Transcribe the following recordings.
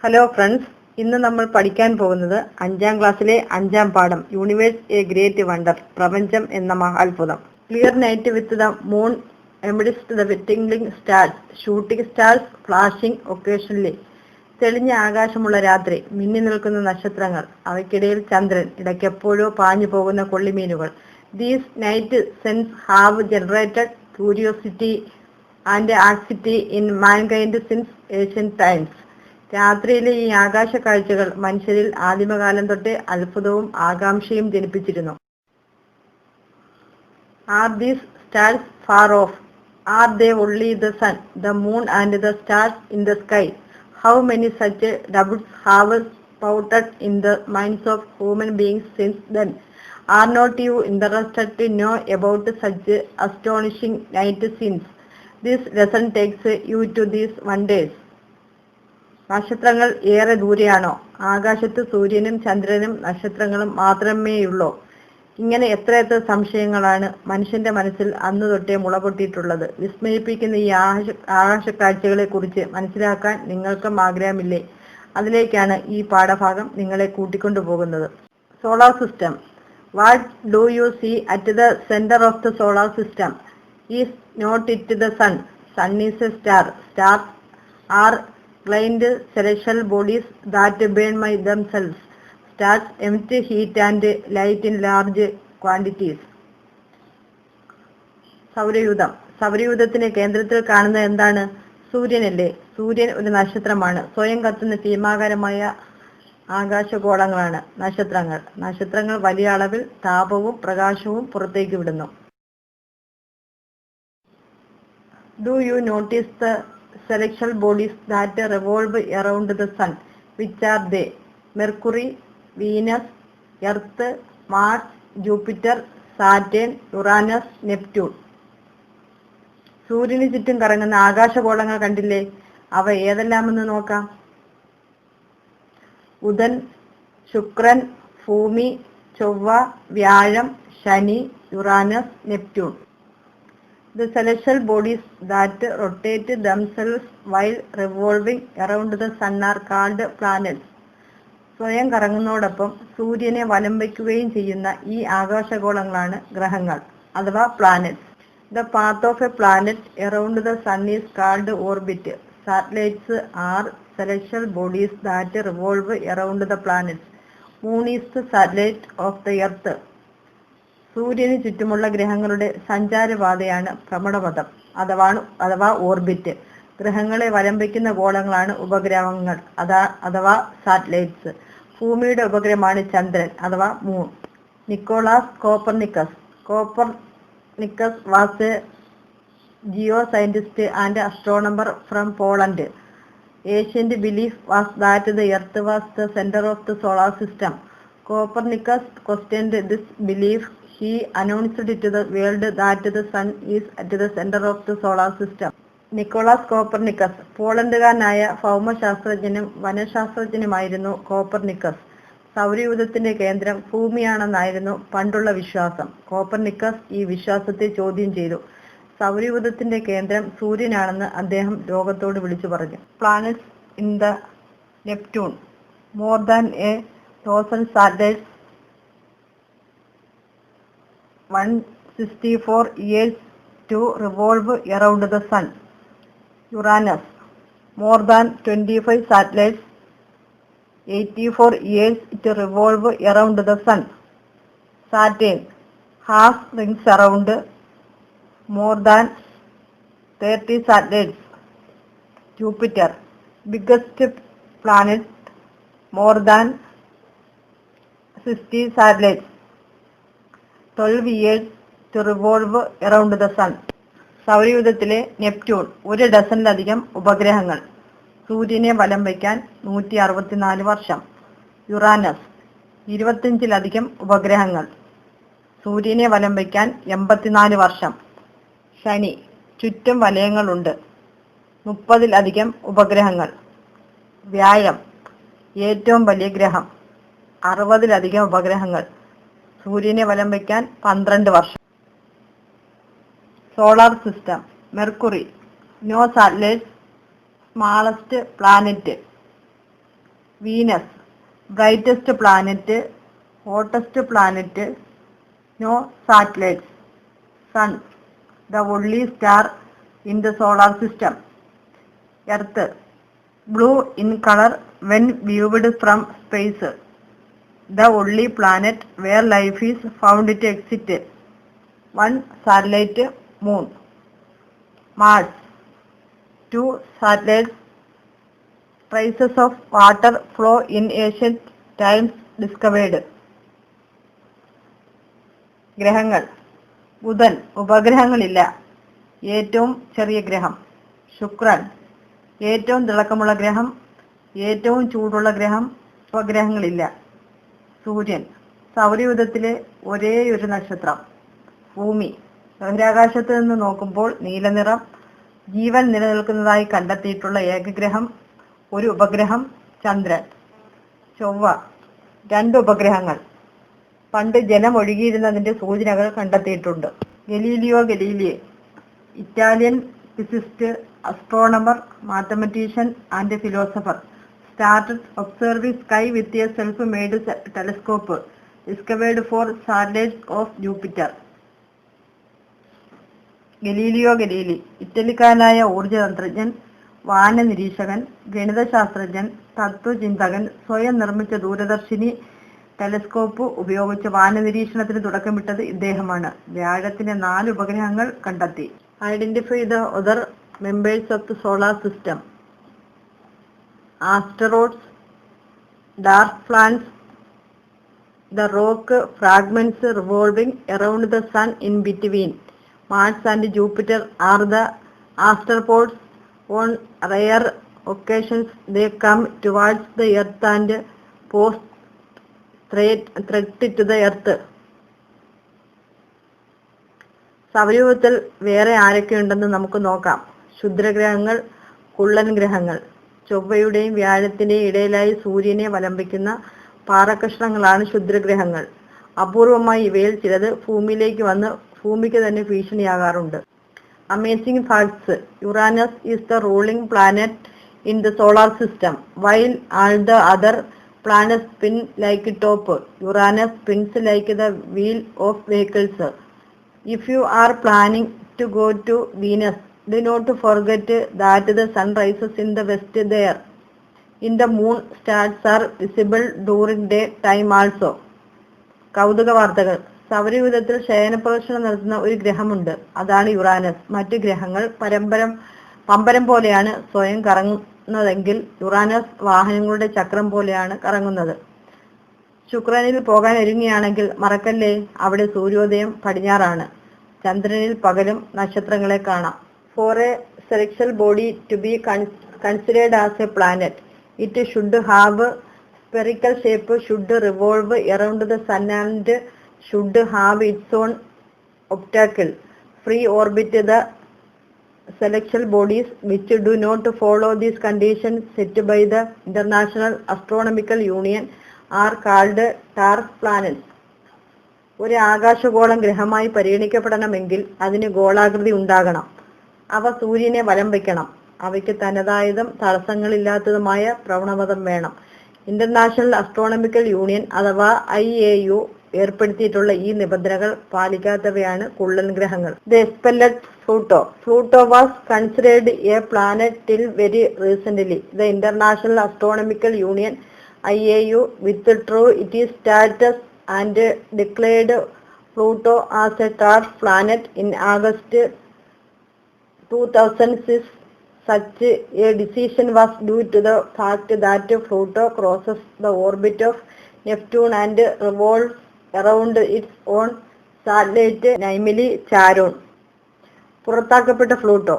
Hello friends, ഇന്ന് നമ്മൾ പഠിക്കാൻ പോകുന്നത് 5ാം ക്ലാസ്സിലെ 5ാം പാഠം യൂണിവേഴ്സ് എ ഗ്രേറ്റ് വണ്ടർ, പ്രപഞ്ചം എന്ന മഹാത്ഭുതം. Clear night with the moon amidst the tingling stars, shooting stars flashing occasionally. തെളിഞ്ഞ ആകാശമുള്ള രാത്രി, മിന്നി നിൽക്കുന്ന നക്ഷത്രങ്ങൾ, അവയ്ക്കിടയിൽ ചന്ദ്രൻ, ഇടയ്ക്കെപ്പോഴോ പാഞ്ഞു പോകുന്ന കൊള്ളിമീനുകൾ. These night scenes have generated curiosity and anxiety in mankind since ancient times. രാത്രിയിലെ ഈ ആകാശ കാഴ്ചകൾ മനുഷ്യരിൽ ആദിമകാലം തൊട്ടേ അത്ഭുതവും ആകാംക്ഷയും ജനിപ്പിച്ചിരുന്നു. Are these stars far off? Are they only the sun, the moon and the stars in the sky? How many such doubts have sprouted in the minds of human beings since then? Are not you interested to know about such astonishing night scenes? This lesson takes you to these wonders. നക്ഷത്രങ്ങൾ ഏറെ ദൂരെയാണോ? ആകാശത്ത് സൂര്യനും ചന്ദ്രനും നക്ഷത്രങ്ങളും മാത്രമേയുള്ളോ? ഇങ്ങനെ എത്രയെത്ര സംശയങ്ങളാണ് മനുഷ്യന്റെ മനസ്സിൽ അന്നു തൊട്ടേ മുളപൊട്ടിയിട്ടുള്ളത്. വിസ്മയിപ്പിക്കുന്ന ഈ ആകാശക്കാഴ്ചകളെ കുറിച്ച് മനസ്സിലാക്കാൻ നിങ്ങൾക്കും ആഗ്രഹമില്ലേ? അതിലേക്കാണ് ഈ പാഠഭാഗം നിങ്ങളെ കൂട്ടിക്കൊണ്ടുപോകുന്നത്. Solar system. What do you see at the centre of the solar system? Is not it the sun? Sun is a star. Stars are giant celestial bodies that burn by themselves. Stars emit heat and light in large quantities. സൗരയൂഥം. സൗരയൂഥത്തിന്റെ കേന്ദ്രത്തിൽ കാണുന്നത് എന്താണ്? സൂര്യനല്ലേ? സൂര്യൻ ഒരു നക്ഷത്രമാണ്. സ്വയം കത്തുന്ന ഭീമാകാരമായ ആകാശഗോളങ്ങളാണ് നക്ഷത്രങ്ങൾ. നക്ഷത്രങ്ങൾ വലിയ അളവിൽ താപവും പ്രകാശവും പുറത്തേക്ക് വിടുന്നു. Do you notice the celestial bodies that revolve around the sun? Which are they? Mercury, Venus, Earth, Mars, Jupiter, Saturn, Uranus, Neptune. സൂര്യന് ചുറ്റും കറങ്ങുന്ന ആകാശഗോളങ്ങൾ കണ്ടില്ലേ? അവ ഏതെല്ലാമെന്ന് നോക്കാം. ബുധൻ, ശുക്രൻ, ഭൂമി, ചൊവ്വ, വ്യാഴം, ശനി, Uranus, Neptune. The celestial bodies that rotate themselves while revolving around the sun are called planets. സ്വയം കറങ്ങുന്നതോടൊപ്പം സൂര്യനെ വലം വയ്ക്കുകയും ചെയ്യുന്ന ഈ ആകാശഗോളങ്ങളാണ് ഗ്രഹങ്ങൾ അഥവാ planets. The path of a planet around the sun is called orbit. Satellites are celestial bodies that revolve around the planets. Moon is the satellite of the earth. സൂര്യന് ചുറ്റുമുള്ള ഗ്രഹങ്ങളുടെ സഞ്ചാരപാതയാണ് ഭ്രമണപഥം അഥവാ ഓർബിറ്റ്. ഗ്രഹങ്ങളെ വലം വയ്ക്കുന്ന ഗോളങ്ങളാണ് ഉപഗ്രഹങ്ങൾ അഥവാ സാറ്റലൈറ്റ്സ്. ഭൂമിയുടെ ഉപഗ്രഹമാണ് ചന്ദ്രൻ അഥവാ moon. Nicholas Copernicus. Copernicus was a geo scientist and astronomer from Poland. Ancient belief was that the earth was the center of the solar system. Copernicus questioned this belief. He announced to the world that the sun is at the center of the solar system. Nicolaus Copernicus പോളണ്ടുകാരനായ ഭൗമശാസ്ത്രജ്ഞനും വനശാസ്ത്രജ്ഞനുമായിരുന്നു Copernicus. സൗരയൂഥത്തിന്റെ കേന്ദ്രം ഭൂമിയാണെന്നായിരുന്നു പണ്ടുള്ള വിശ്വാസം. Copernicus ഈ വിശ്വാസത്തെ ചോദ്യം ചെയ്തു. സൗരയൂഥത്തിന്റെ കേന്ദ്രം സൂര്യനാണെന്ന് അദ്ദേഹം ലോകത്തോട് വിളിച്ചു പറഞ്ഞു. Planets in the Neptune. More than 1,000 satellites 164 years to revolve around the sun. Uranus. More than 25 satellites 84 years to revolve around the sun. Saturn has rings around more than 30 satellites. Jupiter, biggest planet, more than 60 satellites 12 years to revolve around the sun. സൗരയൂഥത്തിലെ Neptune 1 ഡസനിലധികം ഉപഗ്രഹങ്ങൾ. സൂര്യനെ വലം വയ്ക്കാൻ 164 വർഷം. Uranus 25ലധികം ഉപഗ്രഹങ്ങൾ. സൂര്യനെ വലം വയ്ക്കാൻ 84 വർഷം. ശനി ചുറ്റും വലയങ്ങളുണ്ട്. 30ലധികം ഉപഗ്രഹങ്ങൾ. വ്യാഴം ഏറ്റവും വലിയ ഗ്രഹം. 60ലധികം ഉപഗ്രഹങ്ങൾ. സൂര്യനെ വലം വയ്ക്കാൻ 12 വർഷം. Solar system. Mercury. No satellites. Smallest planet. Venus, brightest planet, hottest planet, no satellites. Sun, the only star in the solar system. Earth, blue in color when viewed from space. The only planet where life is found to exist. One satellite, Moon. Mars, two satellites, traces of water flow in ancient times discovered. ഗ്രഹങ്ങൾ. ബുധൻ, ഉപഗ്രഹങ്ങളില്ല, ഏറ്റവും ചെറിയ ഗ്രഹം. ശുക്രൻ, ഏറ്റവും തിളക്കമുള്ള ഗ്രഹം, ഏറ്റവും ചൂടുള്ള ഗ്രഹം, ഉപഗ്രഹങ്ങളില്ല. സൂര്യൻ, സൗരയൂഥത്തിലെ ഒരേയൊരു നക്ഷത്രം. ഭൂമി, ബഹിരാകാശത്ത് നിന്ന് നോക്കുമ്പോൾ നീലനിറം, ജീവൻ നിലനിൽക്കുന്നതായി കണ്ടെത്തിയിട്ടുള്ള ഏകഗ്രഹം, ഒരു ഉപഗ്രഹം, ചന്ദ്രൻ. ചൊവ്വ, 2 ഉപഗ്രഹങ്ങൾ, പണ്ട് ജലം ഒഴുകിയിരുന്നതിന്റെ സൂചനകൾ കണ്ടെത്തിയിട്ടുണ്ട്. Galileo Galilei, Italian physicist, astronomer, mathematician and philosopher, started observing sky with a self-made telescope discovered for satellites of Jupiter. Galileo Galilei, ഇറ്റലിക്കാരനായ ഊർജതന്ത്രജ്ഞൻ, വാന നിരീക്ഷകൻ, ഗണിതശാസ്ത്രജ്ഞൻ, തത്വചിന്തകൻ, സ്വയം നിർമ്മിച്ച ദൂരദർശിനി ടെലസ്കോപ്പ് ഉപയോഗിച്ച് വാന നിരീക്ഷണത്തിന് തുടക്കമിട്ടത് ഇദ്ദേഹമാണ്. വ്യാഴത്തിന്റെ 4 ഉപഗ്രഹങ്ങൾ കണ്ടെത്തി. Identify the other members of the solar system. Asteroids, dwarf planets, the rock fragments revolving around the sun in between. Mars and Jupiter are the asteroids. On rare occasions they come towards the earth and pose threat to the earth. സൗരയൂഥത്തിൽ വേറെ ആരൊക്കെയുണ്ടെന്ന് നമുക്ക് നോക്കാം. ക്ഷുദ്രഗ്രഹങ്ങൾ, കുള്ളൻ ഗ്രഹങ്ങൾ. ചൊവ്വയുടെയും വ്യാഴത്തിന്റെയും ഇടയിലായി സൂര്യനെ വലംബിക്കുന്ന പാറക്കഷ്ണങ്ങളാണ് ക്ഷുദ്രഗ്രഹങ്ങൾ. അപൂർവമായി ഇവയിൽ ചിലത് ഭൂമിയിലേക്ക് വന്ന് ഭൂമിക്ക് തന്നെ ഭീഷണിയാകാറുണ്ട്. Amazing facts. Uranus is the ruling planet in the solar system. While all the other planets spin like top. Uranus spins like the wheel of vehicles. If you are planning to go to Venus, do not forget that the sun rises in the west there. In the moon, stars are visible during day time also. കൗതുക വാർത്തകൾ. സൗരയൂഥത്തിൽ ശയനപ്രദക്ഷിണം നടത്തുന്ന ഒരു ഗ്രഹമുണ്ട്. അതാണ് Uranus. മറ്റു ഗ്രഹങ്ങൾ പമ്പരം പോലെയാണ് സ്വയം കറങ്ങുന്നതെങ്കിൽ യുറാനസ് വാഹനങ്ങളുടെ ചക്രം പോലെയാണ് കറങ്ങുന്നത്. ശുക്രനിൽ പോകാൻ ഒരുങ്ങിയാണെങ്കിൽ മറക്കല്ലേ, അവിടെ സൂര്യോദയം പടിഞ്ഞാറാണ്. ചന്ദ്രനിൽ പകലും നക്ഷത്രങ്ങളെ കാണാം. For a celestial body to be considered as a planet, it should have spherical shape, should revolve around the sun and should have its own obstacle. Free orbit. The celestial bodies which do not follow these conditions set by the International Astronomical Union are called dwarf planets. ഒരു ആകാശഗോളം ഗ്രഹമായി പരിഗണിക്കപ്പെടണമെങ്കിൽ അതിന് ഗോളാകൃതി ഉണ്ടാകണം. അവ സൂര്യനെ വലം വയ്ക്കണം. അവയ്ക്ക് തനതായതും തടസ്സങ്ങളില്ലാത്തതുമായ ഭ്രമണപഥം വേണം. International astronomical union അഥവാ IAU ഏർപ്പെടുത്തിയിട്ടുള്ള ഈ നിബന്ധനകൾ പാലിക്കാത്തവയാണ് കുള്ളൻ ഗ്രഹങ്ങൾ. The expelled Pluto. Pluto was considered a planet till very recently. The International Astronomical Union IAU withdrew its status and declared Pluto as a dwarf planet in August 2006. Such a decision was due to the fact that Pluto crosses the orbit of Neptune and revolves around its own satellite, namely Charon. പുറത്താക്കപ്പെട്ട ഫ്ലൂട്ടോ.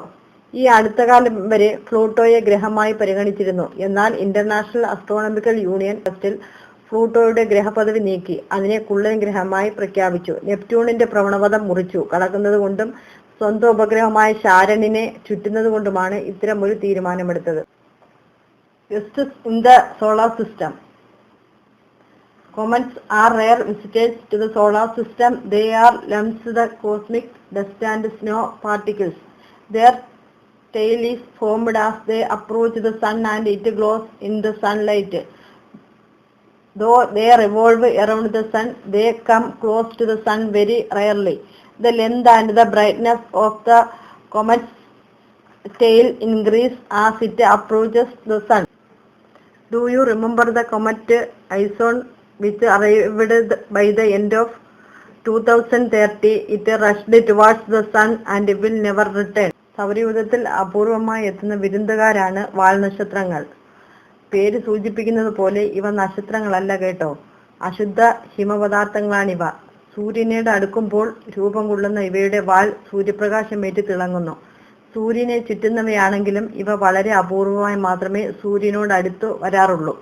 ഈ അടുത്ത കാലം വരെ ഫ്ലൂട്ടോയെ ഗ്രഹമായി പരിഗണിച്ചിരുന്നു. എന്നാൽ international astronomical union ഫ്ലൂട്ടോയുടെ ഗ്രഹപദവി നീക്കി അതിനെ കുള്ളൻ ഗ്രഹമായി പ്രഖ്യാപിച്ചു. നെപ്റ്റ്യൂണിന്റെ ഭ്രമണപഥം മുറിച്ചു കടക്കുന്നത് കൊണ്ടും സ്വന്തം ഉപഗ്രഹമായ ഷാരണിനെ ചുറ്റുന്നത് കൊണ്ടുമാണ് ഇത്തരമൊരു തീരുമാനമെടുത്തത്. Guests in the solar system. Comets are rare visitors to the solar system. They are lumps of cosmic dust and snow particles. Their tail is formed as they approach the sun and it glows in the sunlight. Though they revolve around the sun, they come close to the sun very rarely. The length and the brightness of the comet's tail increase as it approaches the sun. Do you remember the comet Ison, which arrived by the end of 2030? It rushed towards the sun and will never return. സൗരയൂഥത്തിൽ അപൂർവമായി എത്തുന്ന വിരുന്നുകാരാണ് വാൽനക്ഷത്രങ്ങൾ. പേര് സൂചിപ്പിക്കുന്നത് പോലെ ഇവ നക്ഷത്രങ്ങളല്ല കേട്ടോ, അശുദ്ധ ഹിമപദാർത്ഥങ്ങളാണിവ. സൂര്യനോട് അടുക്കുമ്പോൾ രൂപം കൊള്ളുന്ന ഇവയുടെ വാൽ സൂര്യപ്രകാശമേറ്റ് തിളങ്ങുന്നു. സൂര്യനെ ചുറ്റുന്നവയാണെങ്കിലും ഇവ വളരെ അപൂർവമായി മാത്രമേ സൂര്യനോട് അടുത്തു വരാറുള്ളൂ.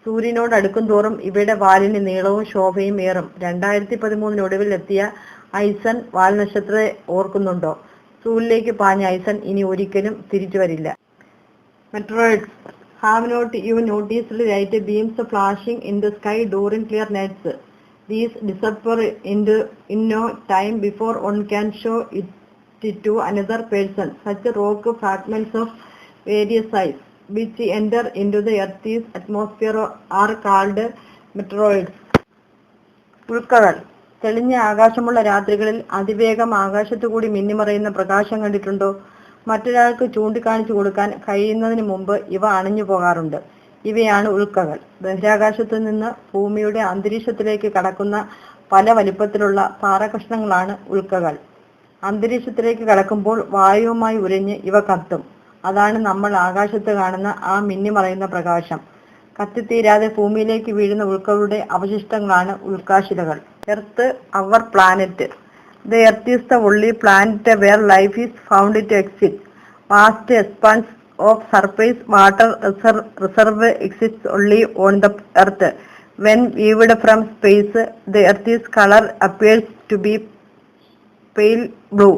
സൂര്യനോട് അടുക്കും തോറും ഇവയുടെ വാലിന് നീളവും ശോഭയും ഏറും. 2013 ഒടുവിൽ എത്തിയ ഐസൺ വാൽനക്ഷത്രത്തെ ഓർക്കുന്നുണ്ടോ? സൂര്യനിലേക്ക് പാഞ്ഞ ഐസൺ ഇനി ഒരിക്കലും തിരിച്ചു വരില്ല. Meteoroids. Have not you noticed light beams flashing in the sky during clear nights? These disappear in no time before one can show it to another person. Such rock fragments of various size which enter into the Earth's atmosphere are called meteoroids. ഉൽക്കകൾ. തെളിഞ്ഞ ആകാശമുള്ള രാത്രികളിൽ അതിവേഗം ആകാശത്തുകൂടി മിന്നിമറയുന്ന പ്രകാശം കണ്ടിട്ടുണ്ടോ? മറ്റൊരാൾക്ക് ചൂണ്ടിക്കാണിച്ചു കൊടുക്കാൻ കഴിയുന്നതിന് മുമ്പ് ഇവ അണഞ്ഞു പോകാറുണ്ട്. ഇവയാണ് ഉൽക്കകൾ. ബഹിരാകാശത്തു നിന്ന് ഭൂമിയുടെ അന്തരീക്ഷത്തിലേക്ക് കടക്കുന്ന പല വലിപ്പത്തിലുള്ള പാറകഷ്ണങ്ങളാണ് ഉൽക്കകൾ. അന്തരീക്ഷത്തിലേക്ക് കടക്കുമ്പോൾ വായുവുമായി ഉരഞ്ഞ് ഇവ കത്തും. അതാണ് നമ്മൾ ആകാശത്ത് കാണുന്ന ആ മിന്നിമറയുന്ന പ്രകാശം. കത്തിത്തീരാതെ ഭൂമിയിലേക്ക് വീഴുന്ന ഉൽക്കകളുടെ അവശിഷ്ടങ്ങളാണ് ഉൽക്കാശിലകൾ. Earth, our planet. The Earth is the only planet where life is found to exist. Vast expanse of surface water reserve exists only on the Earth. When viewed from space, the Earth's color appears to be pale blue.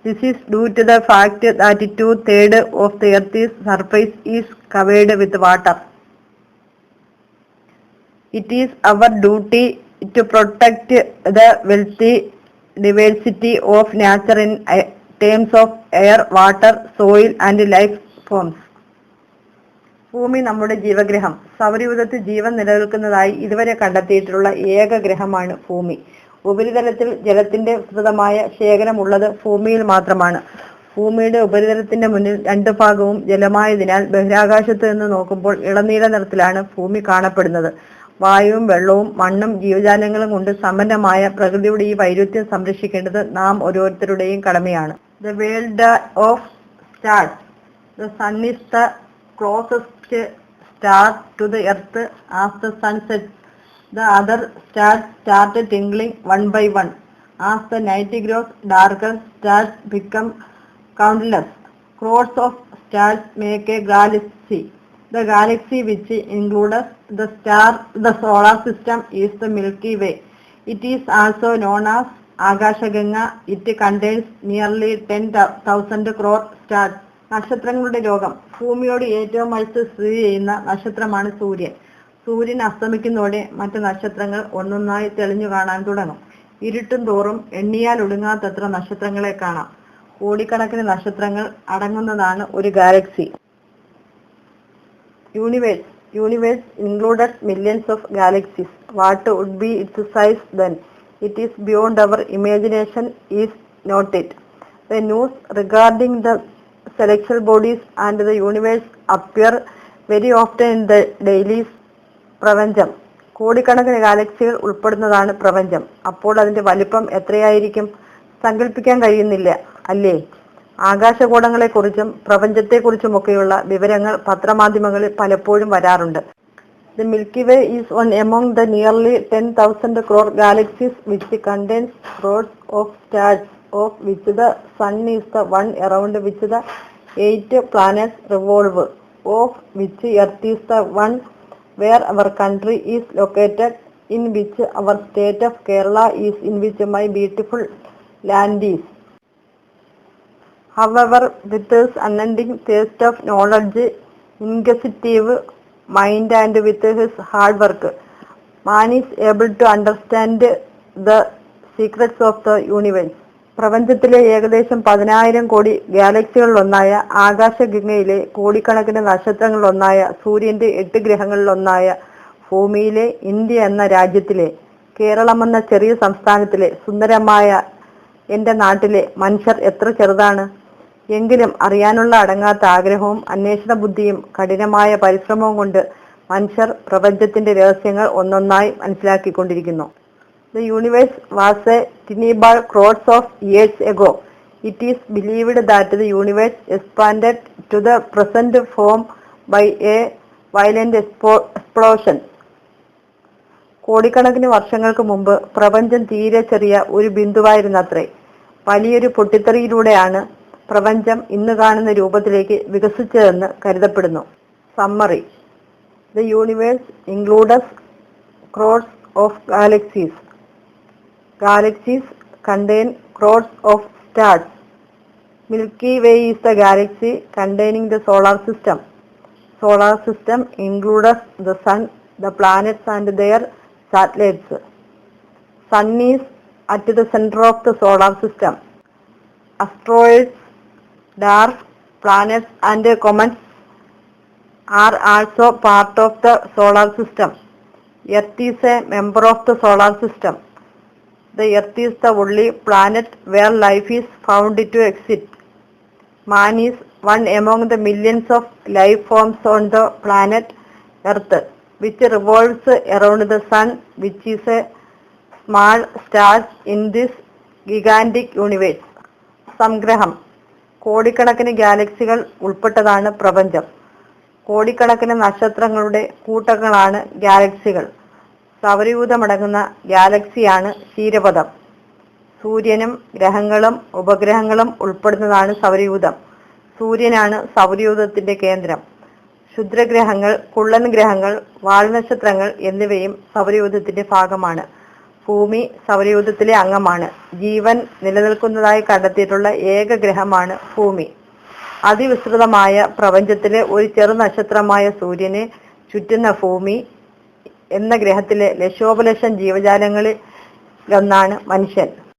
This is due to the fact that 2/3 of the Earth's surface is covered with water. It is our duty to protect the wealthy diversity of nature in terms of air, water, soil and life forms. ഭൂമി നമ്മുടെ ജീവഗ്രഹം. സൗരയൂഥത്തിൽ ജീവൻ നിലനിൽക്കുന്നതായി ഇതുവരെ കണ്ടെത്തിയിട്ടുള്ള ഏക ഗ്രഹമാണ് ഭൂമി. ഉപരിതലത്തിൽ ജലത്തിന്റെ വിസ്തൃതമായ ശേഖരമുള്ളത് ഭൂമിയിൽ മാത്രമാണ്. ഭൂമിയുടെ ഉപരിതലത്തിന്റെ മുന്നിൽ 2 ഭാഗവും ജലമായതിനാൽ ബഹിരാകാശത്ത് നിന്ന് നോക്കുമ്പോൾ ഇളനീല നിറത്തിലാണ് ഭൂമി കാണപ്പെടുന്നത്. വായുവും വെള്ളവും മണ്ണും ജീവജാലങ്ങളും കൊണ്ട് സമ്പന്നമായ പ്രകൃതിയുടെ ഈ വൈരുദ്ധ്യം സംരക്ഷിക്കേണ്ടത് നാം ഓരോരുത്തരുടെയും കടമയാണ്. The world of stars. The sun is the closest star to the earth. As the sun sets, the other stars start twinkling one by one. As the night grows darker, stars become countless. Crores of stars make a galaxy. The galaxy, which includes the solar system, is the Milky Way. It is also known as Agashaganga. It contains nearly 10,000 crore stars. നക്ഷത്രങ്ങളുടെ ലോകം. ഭൂമിയോട് ഏറ്റവും അടുത്ത് സ്ഥിതി ചെയ്യുന്ന നക്ഷത്രമാണ് സൂര്യൻ. സൂര്യൻ അസ്തമിക്കുന്നതോടെ മറ്റ് നക്ഷത്രങ്ങൾ ഒന്നൊന്നായി തെളിഞ്ഞു കാണാൻ തുടങ്ങും. ഇരുട്ടും തോറും എണ്ണിയാൽ ഒടുങ്ങാത്തത്ര നക്ഷത്രങ്ങളെ കാണാം. കോടിക്കണക്കിന് നക്ഷത്രങ്ങൾ അടങ്ങുന്നതാണ് ഒരു Galaxy. Universe includes millions of galaxies. What would be its size then? It is beyond our imagination, is not it? The news regarding the celestial bodies and the universe appear very often in the daily പ്രപഞ്ചം. കോടിക്കണക്കിന് ഗാലക്സികൾ ഉൾപ്പെടുന്നതാണ് പ്രപഞ്ചം. അപ്പോൾ അതിന്റെ വലിപ്പം എത്രയായിരിക്കും? സങ്കല്പിക്കാൻ കഴിയുന്നില്ല, അല്ലേ? ആകാശഗോളങ്ങളെക്കുറിച്ചും പ്രപഞ്ചത്തെക്കുറിച്ചുമൊക്കെയുള്ള വിവരങ്ങൾ പത്രമാധ്യമങ്ങളിൽ പലപ്പോഴും വരാറുണ്ട്. The Milky Way is one among the nearly 10,000 crore galaxies which contains crores of stars, of which the Sun is the one around which the 8 planets revolve, of which Earth is the one where our country is located, in which our state of Kerala is, in which my beautiful land is. However, with his unending thirst of knowledge, inquisitive mind and with his hard work, man is able to understand the secrets of the universe. പ്രപഞ്ചത്തിലെ ഏകദേശം 10,000 കോടി ഗാലക്സികളിലൊന്നായ ആകാശഗംഗയിലെ കോടിക്കണക്കിന് നക്ഷത്രങ്ങളിലൊന്നായ സൂര്യന്റെ 8 ഗ്രഹങ്ങളിലൊന്നായ ഭൂമിയിലെ India എന്ന രാജ്യത്തിലെ കേരളമെന്ന ചെറിയ സംസ്ഥാനത്തിലെ സുന്ദരമായ എൻ്റെ നാട്ടിലെ മനുഷ്യർ എത്ര ചെറുതാണ്. എങ്കിലും അറിയാനുള്ള അടങ്ങാത്ത ആഗ്രഹവും അന്വേഷണ ബുദ്ധിയും കഠിനമായ പരിശ്രമവും കൊണ്ട് മനുഷ്യർ പ്രപഞ്ചത്തിന്റെ രഹസ്യങ്ങൾ ഒന്നൊന്നായി മനസ്സിലാക്കിക്കൊണ്ടിരിക്കുന്നു. The universe was a tiny ball crores of years ago. It is believed that the universe expanded to the present form by a violent explosion. കോടിക്കണക്കിന് വർഷങ്ങൾക്ക് മുമ്പ് പ്രപഞ്ചം തീരെ ചെറിയ ഒരു ബിന്ദുവായിരുന്നത്രേ. വലിയൊരു പൊട്ടിത്തെറിയിലൂടെയാണ് പ്രപഞ്ചം ഇന്ന് കാണുന്ന രൂപത്തിലേക്ക് വികസിച്ചതെന്ന് കരുതപ്പെടുന്നു. Summary: The universe includes crores of galaxies. Galaxies contain crores of stars. Milky Way is the galaxy containing the solar system. Solar system includes the sun, the planets and their satellites. Sun is at the center of the solar system. Asteroids, dwarf planets and comets are also part of the solar system. Earth is a member of the solar system. The Earth is the only planet where life is found to exist. Man is one among the millions of life forms on the planet Earth, which revolves around the sun, which is a small star in this gigantic universe. സംഗ്രഹം: കോടിക്കണക്കിന് ഗാലക്സികൾ ഉൾപ്പെട്ടതാണ് പ്രപഞ്ചം. കോടിക്കണക്കിന് നക്ഷത്രങ്ങളുടെ കൂട്ടങ്ങളാണ് ഗാലക്സികൾ. സൗരയൂഥമടങ്ങുന്ന ഗാലക്സിയാണ് ക്ഷീരപഥം. സൂര്യനും ഗ്രഹങ്ങളും ഉപഗ്രഹങ്ങളും ഉൾപ്പെടുന്നതാണ് സൗരയൂഥം. സൂര്യനാണ് സൗരയൂഥത്തിന്റെ കേന്ദ്രം. ക്ഷുദ്രഗ്രഹങ്ങൾ, കുള്ളൻ ഗ്രഹങ്ങൾ, വാൽനക്ഷത്രങ്ങൾ എന്നിവയും സൗരയൂഥത്തിന്റെ ഭാഗമാണ്. ഭൂമി സൗരയൂഥത്തിലെ അംഗമാണ്. ജീവൻ നിലനിൽക്കുന്നതായി കണ്ടെത്തിയിട്ടുള്ള ഏക ഗ്രഹമാണ് ഭൂമി. അതിവിസ്തൃതമായ പ്രപഞ്ചത്തിലെ ഒരു ചെറു നക്ഷത്രമായ സൂര്യനെ ചുറ്റുന്ന ഭൂമി എന്ന ഗ്രഹത്തിലെ ലക്ഷോപലക്ഷം ജീവജാലങ്ങളിൽ ഒന്നാണ് മനുഷ്യൻ.